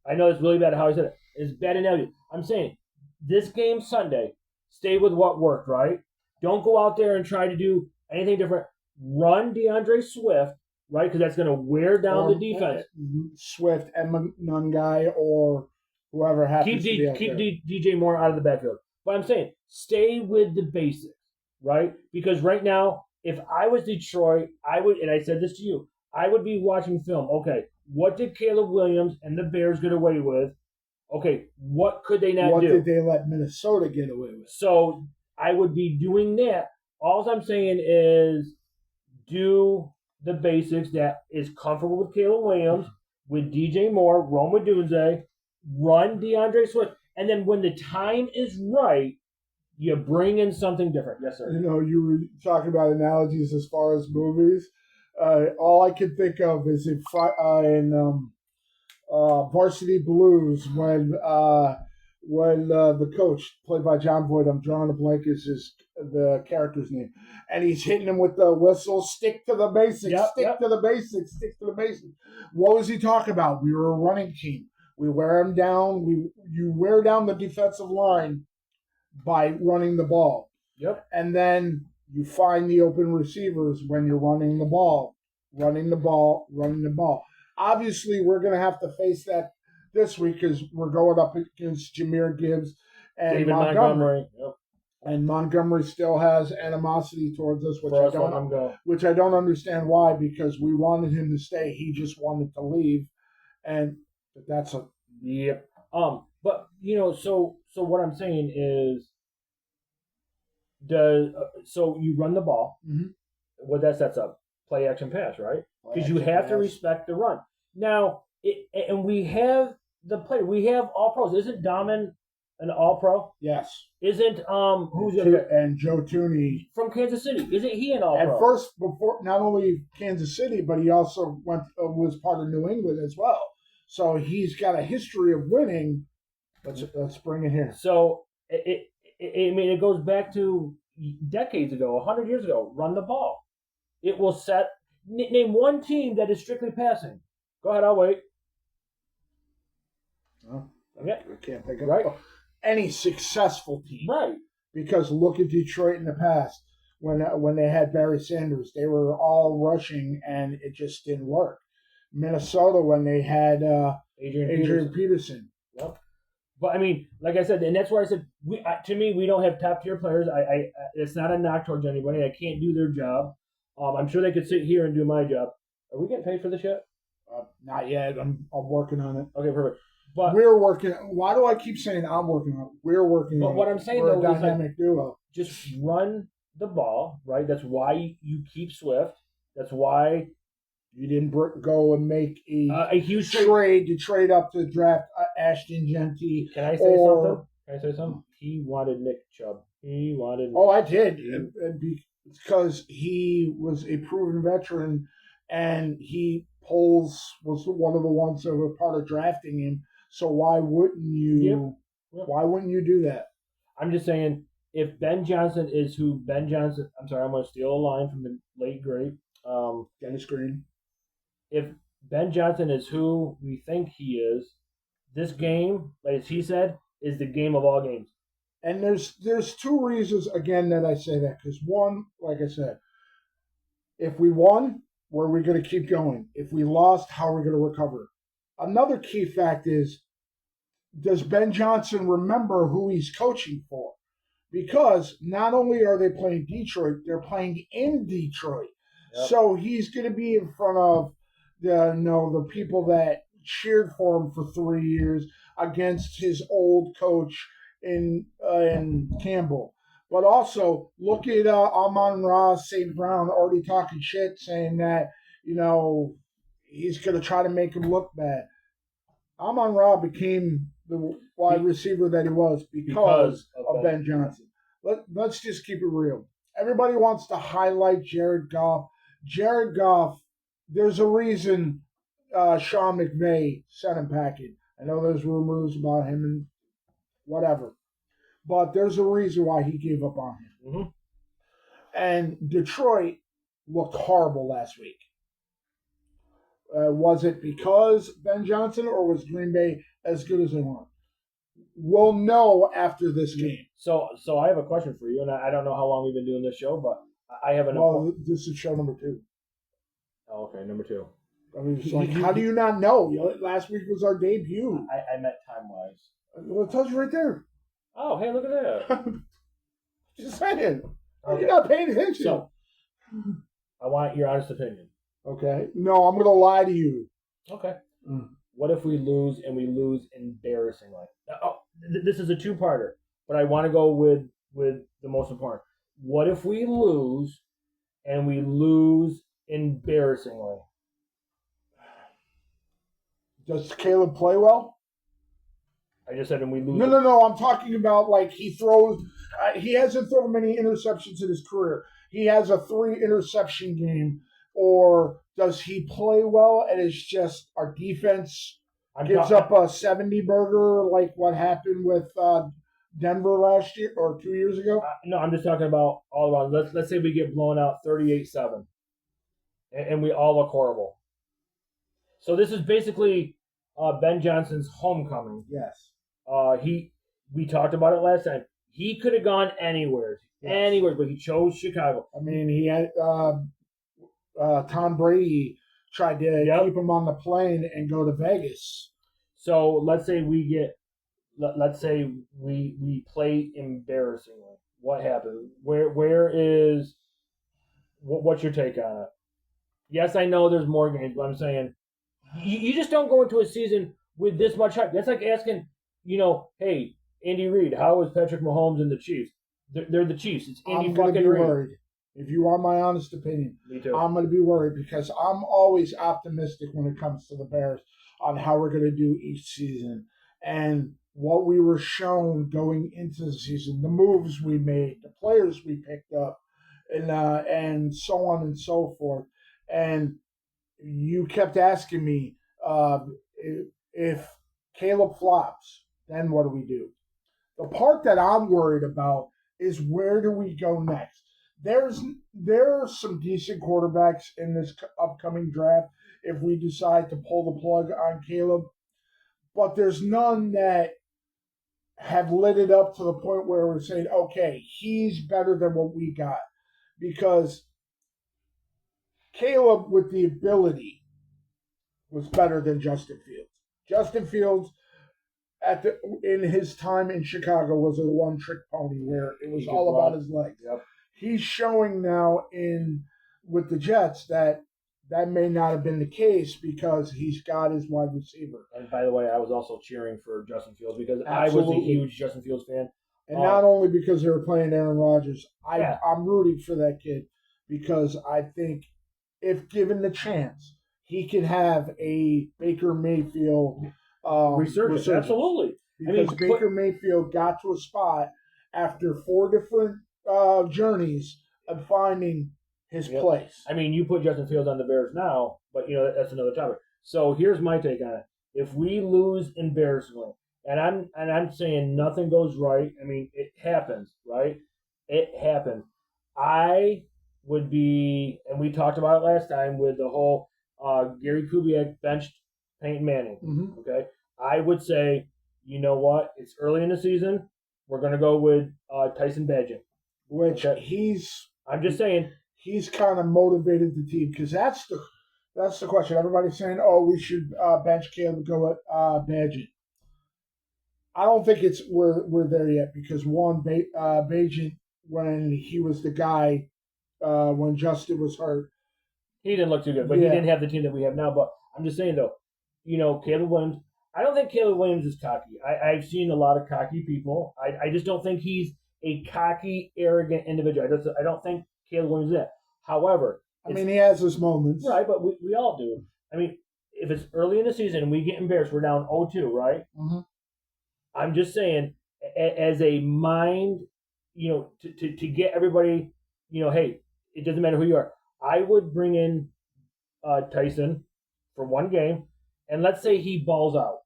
I know it's really bad how I said it. It's bad analogy. I'm saying this game Sunday, stay with what worked, right? Don't go out there and try to do anything different. Run DeAndre Swift, right? Because that's going to wear down the defense. Swift and Nungai or whoever happens to be out there. DJ Moore out of the backfield. But I'm saying stay with the basics, right? Because right now, if I was Detroit, I would, and I said this to you, I would be watching film. Okay, what did Caleb Williams and the Bears get away with? Okay, what could they not do? What did they let Minnesota get away with? So I would be doing that. All I'm saying is do the basics that is comfortable with Caleb Williams, with DJ Moore, Rome Dunze, run DeAndre Swift, and then when the time is right, you bring in something different. Yes, sir. You know, you were talking about analogies as far as movies. All I can think of is in Varsity Blues when the coach, played by John Boyd, I'm drawing a blank, is the character's name, and he's hitting him with the whistle. Stick to the basics. Stick to the basics. Stick to the basics. What was he talking about? We were a running team. We wear them down. You wear down the defensive line by running the ball. Yep. And then you find the open receivers when you're running the ball. Obviously, we're going to have to face that this week because we're going up against Jahmyr Gibbs and David Montgomery. Yep. And Montgomery still has animosity towards us, which I don't understand why, because we wanted him to stay. He just wanted to leave. And that's a... Yep. But, so what I'm saying is, so you run the ball. Mm-hmm. What that sets up, play action pass, right? Because you have to respect the run. Now, and we have the player. We have all pros. Isn't Daman an all pro? Yes. Isn't who's and Joe Tooney from Kansas City? Isn't he an all pro? At first, before not only Kansas City, but he also was part of New England as well. So he's got a history of winning. Let's bring it here. So it goes back to decades ago, 100 years ago. Run the ball. It will set. Name one team that is strictly passing. Go ahead, I'll wait. Oh, okay. I can't think of any successful team. Right. Because look at Detroit in the past. When they had Barry Sanders, they were all rushing, and it just didn't work. Minnesota, when they had Adrian Peterson. Yep. But, I mean, like I said, and that's where I said, to me, we don't have top-tier players. It's not a knock towards anybody. I can't do their job. I'm sure they could sit here and do my job. Are we getting paid for this yet? Not yet. I'm working on it. Okay, perfect. But we're working. Why do I keep saying I'm working on it? We're working on it. But what I'm saying, we're though, a dynamic duo. Just run the ball, right? That's why you keep Swift. That's why you didn't go and make a huge trade to trade up to draft Ashton Genty. Can I say something? He wanted Nick Chubb. Oh, I did. Because he was a proven veteran, and Poles was one of the ones that were part of drafting him. So why wouldn't you? Yep. Why wouldn't you do that? I'm just saying, if Ben Johnson is who Ben Johnson, I'm sorry, I'm going to steal a line from the late great Dennis Green. If Ben Johnson is who we think he is, this game, as he said, is the game of all games. And there's two reasons again that I say that. Because one, like I said, if we won, where are we going to keep going? If we lost, how are we going to recover? Another key fact is, does Ben Johnson remember who he's coaching for? Because not only are they playing Detroit, they're playing in Detroit. Yep. So he's going to be in front of the people that cheered for him for 3 years against his old coach in Campbell. But also, look at Amon-Ra St. Brown already talking shit, saying that, he's going to try to make him look bad. Amon-Ra became the wide receiver that he was because of Ben Johnson. Let's just keep it real. Everybody wants to highlight Jared Goff. Jared Goff, there's a reason Sean McVay sent him packing. I know there's rumors about him and whatever, but there's a reason why he gave up on him. Mm-hmm. And Detroit looked horrible last week. Was it because Ben Johnson, or was Green Bay as good as they were? We'll know after this game. So I have a question for you, and I don't know how long we've been doing this show, but I have an. Well, this is show number 2. Oh, okay, number 2. I mean, it's like, how do you not know? Last week was our debut. I meant time-wise. Well, it tells you right there. Oh, hey, look at that. Just saying. Okay. You're not paying attention. So, I want your honest opinion. Okay. No, I'm going to lie to you. Okay. What if we lose, and we lose embarrassingly? This is a two-parter, but I want to go with the most important. What if we lose, and we lose embarrassingly? Does Caleb play well? I just said, and we lose. No. I'm talking about like he throws. He hasn't thrown many interceptions in his career. He has a 3-interception game. Or does he play well and it's just our defense gives up a 70-burger like what happened with Denver last year or 2 years ago? No, I'm just talking about all around. Let's say we get blown out 38-7, and we all look horrible. So this is basically Ben Johnson's homecoming. Yes. We talked about it last time. He could have gone anywhere, but he chose Chicago. I mean, he had Tom Brady tried to keep him on the plane and go to Vegas. So let's say we play embarrassingly. What happened? What's your take on it? Yes, I know there's more games, but I'm saying you just don't go into a season with this much hype. That's like asking, hey, Andy Reid, how is Patrick Mahomes and the Chiefs? They're the Chiefs. It's Andy fucking Reid. Worried. If you want my honest opinion, me too. I'm going to be worried because I'm always optimistic when it comes to the Bears on how we're going to do each season and what we were shown going into the season, the moves we made, the players we picked up, and so on and so forth. And you kept asking me if Caleb flops, then what do we do? The part that I'm worried about is where do we go next? There are some decent quarterbacks in this upcoming draft if we decide to pull the plug on Caleb, but there's none that have lit it up to the point where we're saying, okay, he's better than what we got. Because Caleb, with the ability, was better than Justin Fields. Justin Fields, in his time in Chicago, was a one-trick pony where it was all about his legs. Yep. He's showing now with the Jets that may not have been the case because he's got his wide receiver. And by the way, I was also cheering for Justin Fields because I was a huge Justin Fields fan. And not only because they were playing Aaron Rodgers, I'm rooting for that kid because I think if given the chance, he can have a Baker Mayfield resurgence. Absolutely. Because Baker Mayfield got to a spot after 4 different journeys of finding his place. I mean, you put Justin Fields on the Bears now, but that's another topic. So here's my take on it: if we lose embarrassingly, and I'm saying nothing goes right. I mean, it happens, right? It happens. I would be, and we talked about it last time with the whole Gary Kubiak benched Peyton Manning. Mm-hmm. Okay, I would say, you know what? It's early in the season. We're going to go with Tyson Bagent. Which I'm just saying. He's kind of motivated the team because that's the question. Everybody's saying, "Oh, we should bench Caleb and go with Bagent." I don't think we're there yet because one, Bagent, when he was the guy when Justin was hurt, he didn't look too good, but he didn't have the team that we have now. But I'm just saying though, Caleb Williams. I don't think Caleb Williams is cocky. I've seen a lot of cocky people. I just don't think he's a cocky, arrogant individual. I don't think Caleb Williams is that. However, he has his moments. Right, but we all do. I mean, if it's early in the season and we get embarrassed, we're down 0-2, right? Mm-hmm. I'm just saying, as a mind, to get everybody, hey, it doesn't matter who you are. I would bring in Tyson for one game, and let's say he balls out.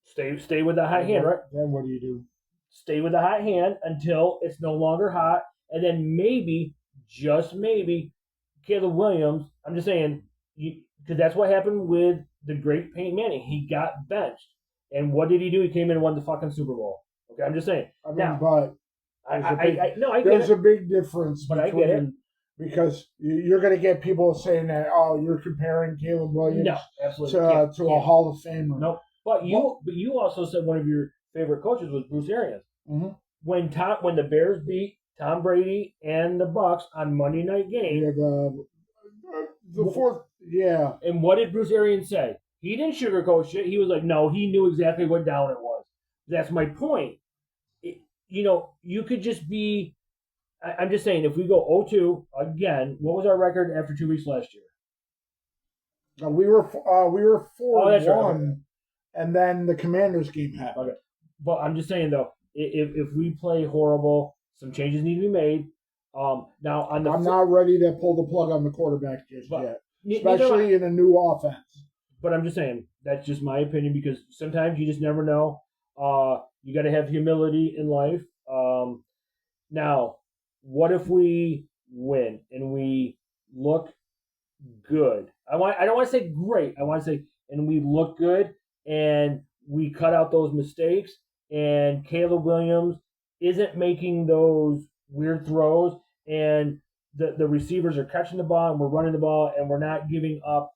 Stay with the hot hand, right? Then what do you do? Stay with the hot hand until it's no longer hot, and then maybe, just maybe, Caleb Williams. I'm just saying, because that's what happened with the great Peyton Manning. He got benched, and what did he do? He came in and won the fucking Super Bowl. Okay, I'm just saying. I mean, now, but there's a big difference but between, I get it. Because you're going to get people saying that, oh, you're comparing Caleb Williams to a Hall of Famer. Nope. But you also said one of your favorite coaches was Bruce Arians. Mm-hmm. When the Bears beat Tom Brady and the Bucs on Monday Night Game, the fourth, yeah. And what did Bruce Arians say? He didn't sugarcoat shit. He was like, no, he knew exactly what down it was. That's my point. You could just be. I'm just saying, if we go 0-2 again, what was our record after 2 weeks last year? We were 4-1. Right. And then the Commanders game happened. Okay. But I'm just saying, though, if we play horrible, some changes need to be made. Now I'm not ready to pull the plug on the quarterback just yet, especially in a new offense. But I'm just saying, that's just my opinion, because sometimes you just never know. You got to have humility in life. Now, what if we win and we look good? I don't want to say great. I want to say, and we look good, and we cut out those mistakes, and Caleb Williams isn't making those weird throws, and the receivers are catching the ball, and we're running the ball, and we're not giving up,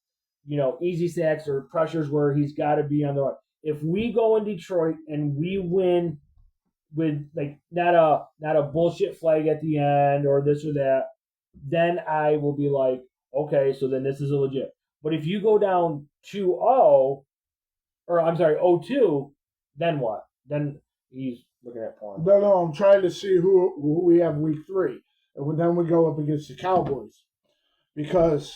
easy sacks or pressures where he's got to be on the run. If we go in Detroit and we win with not a bullshit flag at the end or this or that, then I will be like, okay, so then this is a legit. But if you go down 2-0, or I'm sorry, 0-2, then what? Then he's looking at porn. No, I'm trying to see who we have week 3. And then we go up against the Cowboys. Because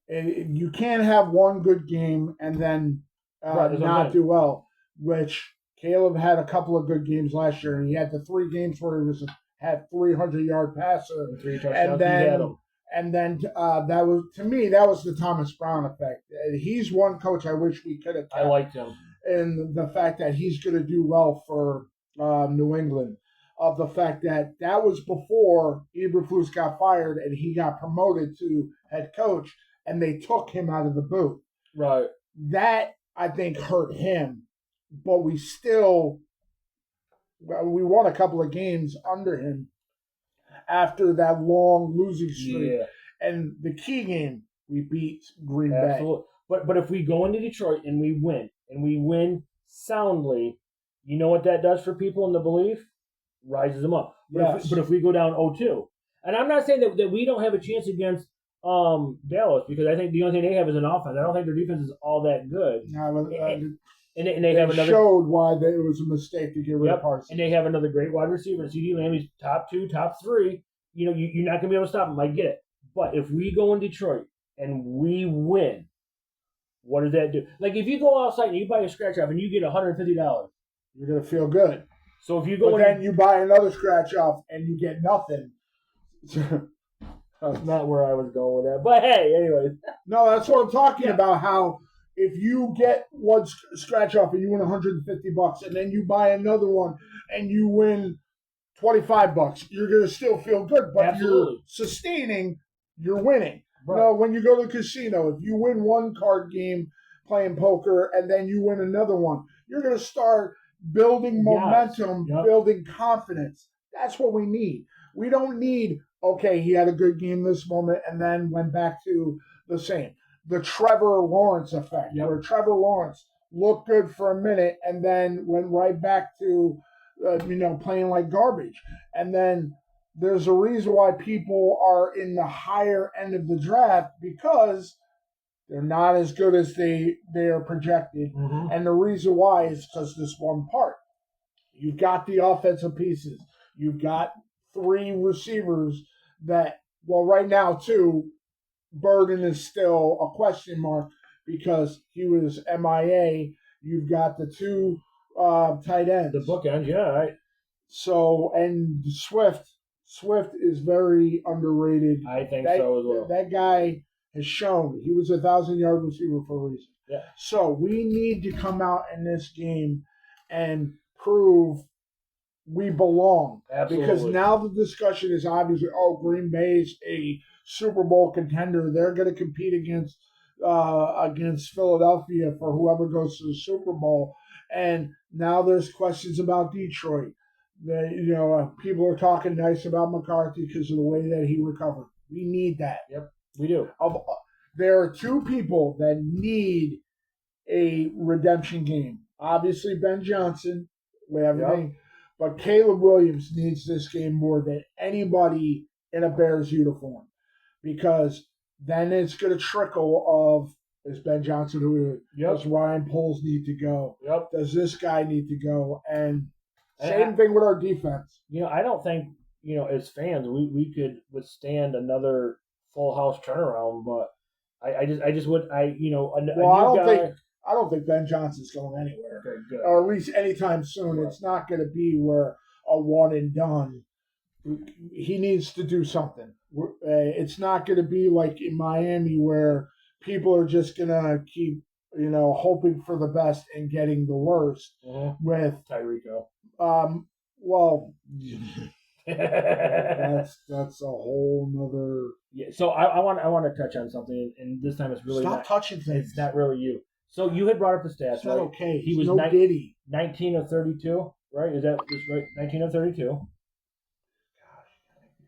you can't have one good game and then not do well, which Caleb had a couple of good games last year, and he had the 3 games where he had 300-yard passer, and 3 touchdowns. And then that was, to me, that was the Thomas Brown effect. He's one coach I wish we could have kept. I liked him, and the fact that he's going to do well for New England. Of the fact that was before Eberflus got fired and he got promoted to head coach, and they took him out of the booth. Right. That I think hurt him. But we won a couple of games under him after that long losing streak. Yeah. And the key game, we beat Green Bay. But if we go into Detroit and we win soundly, you know what that does for people in the belief? Rises them up. But if we go down 0-2, and I'm not saying that we don't have a chance against Dallas, because I think the only thing they have is an offense. I don't think their defense is all that good. And they have another, showed why it was a mistake to get rid of Parsons. And they have another great wide receiver. CeeDee Lamb, he's top 2, top 3. You're not going to be able to stop him. I get it. But if we go in Detroit and we win, what does that do? Like, if you go outside and you buy a scratch off and you get $150, you're going to feel good. So if you go then you buy another scratch off and you get nothing. That's not where I was going with that. But hey, anyway. No, that's what I'm talking about, how if you get one scratch off and you win $150 and then you buy another one and you win $25, you're going to still feel good, but Absolutely. You're sustaining your winning. Right. When you go to the casino, if you win one card game playing poker and then you win another one, you're going to start building momentum, building confidence. That's what we need. We don't need, okay, he had a good game this moment and then went back to the same. The Trevor Lawrence effect, where Trevor Lawrence looked good for a minute and then went right back to, playing like garbage. And then there's a reason why people are in the higher end of the draft, because they're not as good as they are projected. Mm-hmm. And the reason why is because this one part. You've got the offensive pieces. You've got 3 receivers that, well, right now, 2, Burden is still a question mark because he was MIA. You've got the two tight ends. The bookends, yeah. So, and Swift is very underrated. I think so as well. That guy has shown he was a 1,000-yard receiver for a reason. Yeah. So we need to come out in this game and prove we belong. Absolutely. Because now the discussion is obviously, Green Bay's a Super Bowl contender. They're going to compete against Philadelphia for whoever goes to the Super Bowl. And now there's questions about Detroit. People are talking nice about McCarthy because of the way that he recovered. We need that. Yep, we do. There are two people that need a redemption game. Obviously, Ben Johnson, with everything. Yep. But Caleb Williams needs this game more than anybody in a Bears uniform. Because then it's going to trickle of, is Ben Johnson who does Ryan Poles need to go? Yep. Does this guy need to go? And same thing with our defense. I don't think, as fans, we could withstand another full house turnaround, but I just would, I don't think Ben Johnson's going anywhere. Okay, good. Or at least anytime soon. Right. It's not going to be where a one and done. He needs to do something. It's not going to be like in Miami where people are just going to keep, hoping for the best and getting the worst with Tyreeko. Well, that's a whole nother. Yeah. So I want to touch on something, and this time it's really stop touching things. It's not really you. So you had brought up the stats. It's not okay. He was 19 of 32, right? Is that just right? 19 of 32. Gosh,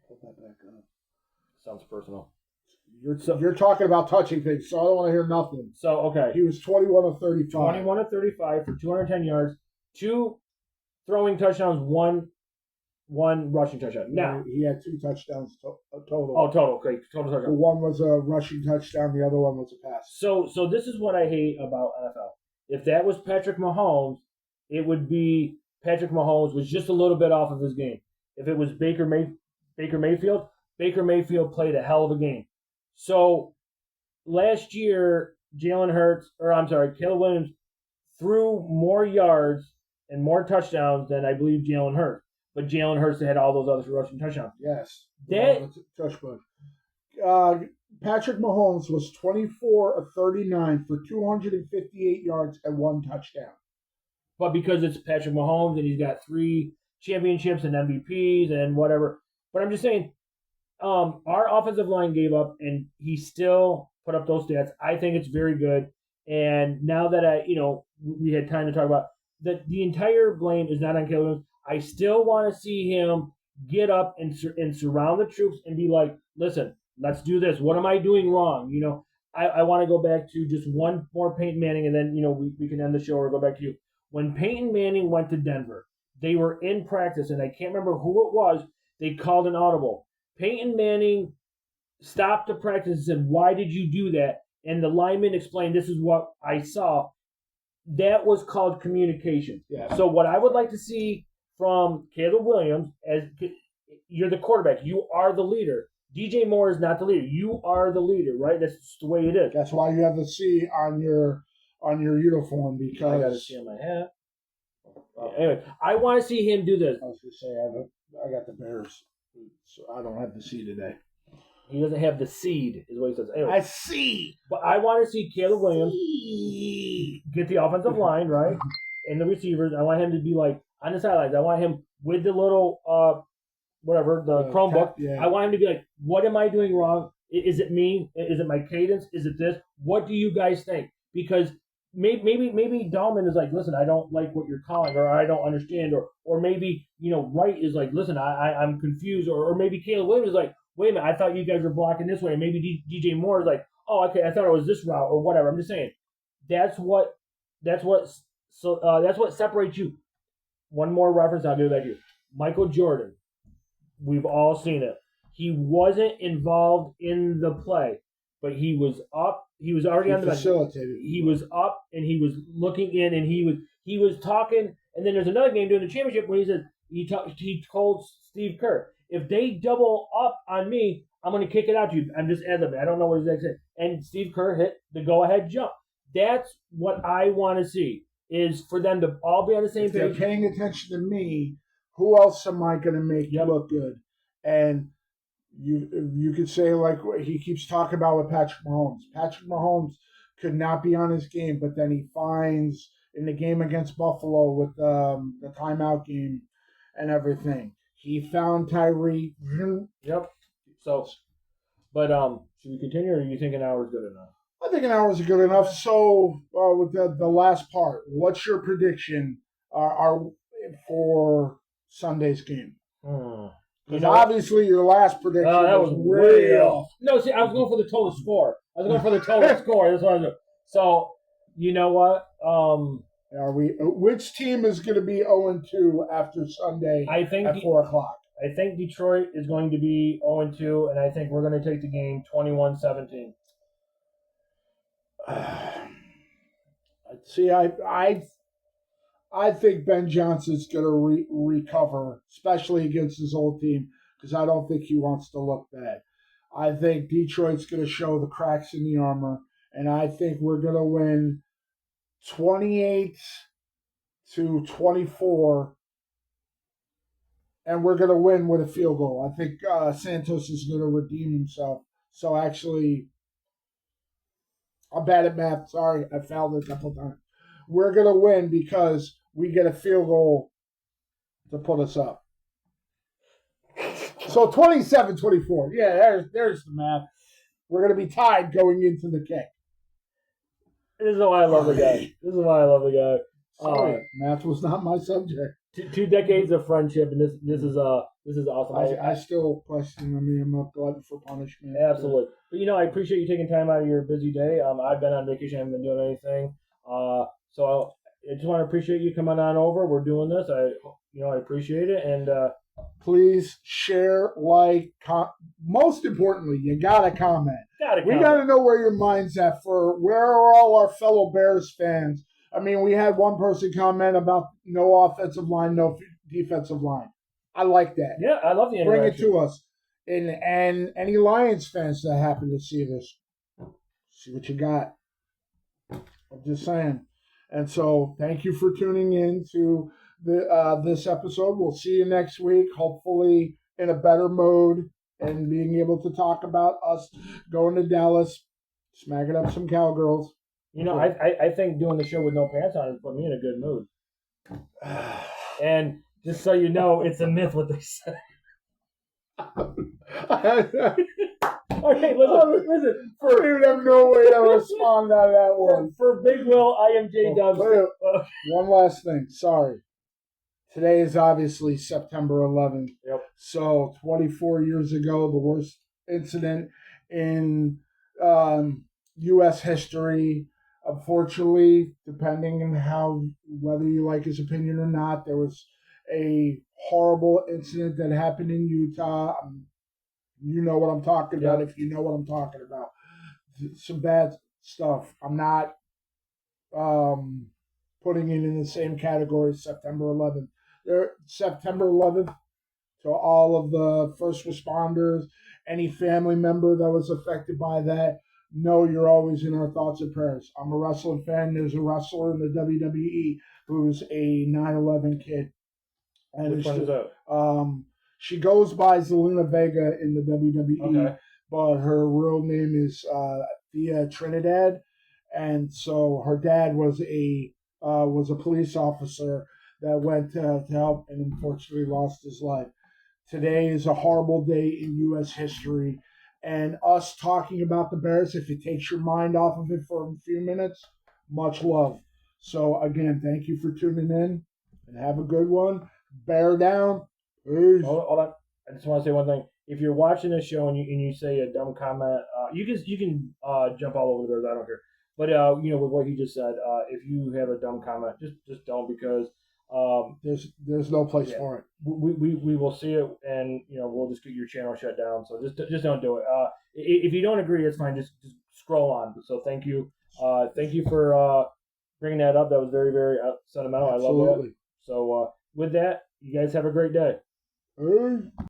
pull that back up. Sounds personal. You're talking about touching things, so I don't want to hear nothing. So okay, he was 21 of 35. 21 of 35 for 210 yards, 2 throwing touchdowns, one rushing touchdown. Now he had 2 touchdowns total. Oh, total. Okay, total touchdown. One was a rushing touchdown. The other one was a pass. So this is what I hate about NFL. If that was Patrick Mahomes, it would be Patrick Mahomes was just a little bit off of his game. If it was Baker Mayfield, Baker Mayfield played a hell of a game. So last year, Caleb Williams threw more yards and more touchdowns than I believe Jalen Hurts. But Jalen Hurts had all those other rushing touchdowns. Yes. Patrick Mahomes was 24 of 39 for 258 yards and 1 touchdown. But because it's Patrick Mahomes and he's got 3 championships and MVPs and whatever. But I'm just saying, our offensive line gave up and he still put up those stats. I think it's very good. And now that we had time to talk about that, the entire blame is not on Caleb Williams. I still want to see him get up and surround the troops and be like, listen, let's do this. What am I doing wrong? I want to go back to just one more Peyton Manning, and then, we can end the show or go back to you. When Peyton Manning went to Denver, they were in practice, and I can't remember who it was. They called an audible. Peyton Manning stopped the practice and said, why did you do that? And the lineman explained, this is what I saw. That was called communication. Yeah. So what I would like to see from Caleb Williams, as you're the quarterback, you are the leader. DJ Moore is not the leader. You are the leader, right? That's just the way it is. That's why you have the C on your uniform, because I got a C on my hat. Anyway, I want to see him do this. I was going to say I got the Bears, so I don't have the C today. He doesn't have the seed, is what he says. Anyway, I see. But I want to see Caleb Williams get the offensive line, right? And the receivers. I want him to be like on the sidelines. I want him with the little the Chromebook. Yeah. I want him to be like, what am I doing wrong? Is it me? Is it my cadence? Is it this? What do you guys think? Because maybe Dahlman is like, listen, I don't like what you're calling, or I don't understand, or maybe Wright is like, listen, I'm confused, or maybe Caleb Williams is like, wait a minute, I thought you guys were blocking this way. Maybe DJ Moore is like, oh, okay, I thought it was this route or whatever. I'm just saying, that's what separates you. One more reference, I'll give it back to you. Michael Jordan. We've all seen it. He wasn't involved in the play, but he was up. He was already on the bench. He was up and he was looking in, and he was talking. And then there's another game during the championship where he told Steve Kerr, if they double up on me, I'm going to kick it out to you. I'm just ad-libbing. I don't know what exactly said. And Steve Kerr hit the go-ahead jump. That's what I want to see, is for them to all be on the same if they're page. paying attention to me, who else am I going to make look good? And you could say, like he keeps talking about with Patrick Mahomes. Patrick Mahomes could not be on his game, but then he finds in the game against Buffalo with the timeout game and everything. He found Tyree. Yep. So, but should we continue, or are you think an hour is good enough? I think an hour is good enough. So, with the last part, what's your prediction for Sunday's game? Because obviously your last prediction that was way off. No, see, I was going for the total score. That's what I was doing. So, you know what? Are we? Which team is going to be 0-2 after Sunday at 4:00? I think Detroit is going to be 0-2, and I think we're going to take the game 21-17. See, I think Ben Johnson's going to recover, especially against his old team, because I don't think he wants to look bad. I think Detroit's going to show the cracks in the armor, and I think we're going to win 28-24, and we're going to win with a field goal. I think Santos is going to redeem himself. So actually, I'm bad at math. Sorry, I failed it a couple times. We're going to win because we get a field goal to put us up. So 27-24. Yeah, there's the math. We're going to be tied going into the kick. This is why I love the guy. Sorry, math was not my subject. 2 decades of friendship, and this is awesome. I still question. I mean, I'm not glutton for punishment. Absolutely, but I appreciate you taking time out of your busy day. I've been on vacation, I haven't been doing anything. So I just want to appreciate you coming on over. We're doing this. I appreciate it, and please share, like, most importantly, you gotta comment. We gotta know where your mind's at. For where are all our fellow Bears fans? I mean, we had one person comment about no offensive line, no defensive line. I like that. Yeah, I love the interaction. Bring it to us. And any Lions fans that happen to see this, see what you got. I'm just saying. And so, thank you for tuning in to this episode. We'll see you next week, hopefully in a better mode and being able to talk about us going to Dallas, smacking up some cowgirls. I think doing the show with no pants on put me in a good mood. And just so you know, it's a myth what they say. Okay, listen. You have no way to respond to that one. For Big Will, I am J Dubs. One last thing. Sorry. Today is obviously September 11th. Yep. So 24 years ago, the worst incident in U.S. history. Unfortunately, depending on whether you like his opinion or not, there was a horrible incident that happened in Utah. You know what I'm talking about if you know what I'm talking about. Some bad stuff. I'm not putting it in the same category as September 11th. September 11th, to all of the first responders, any family member that was affected by that, know you're always in our thoughts and prayers. I'm a wrestling fan. There's a wrestler in the WWE who's a 9/11 kid. And which one is that? She goes by Zelina Vega in the WWE, but her real name is Thea Trinidad, and so her dad was a police officer that went to help and unfortunately lost his life. Today is a horrible day in U.S. history, and us talking about the Bears, if it takes your mind off of it for a few minutes, much love. So again, thank you for tuning in, and have a good one. Bear down. Peace. Hold on. I just want to say one thing. If you're watching this show and you say a dumb comment, you can jump all over the Bears. I don't care. But with what he just said, if you have a dumb comment, just don't, because there's no place for it. We will see it, and we'll just get your channel shut down. So just don't do it. If you don't agree, it's fine. Just scroll on. So thank you for bringing that up. That was very, very sentimental. Absolutely. I love that. So with that, you guys have a great day. Hey.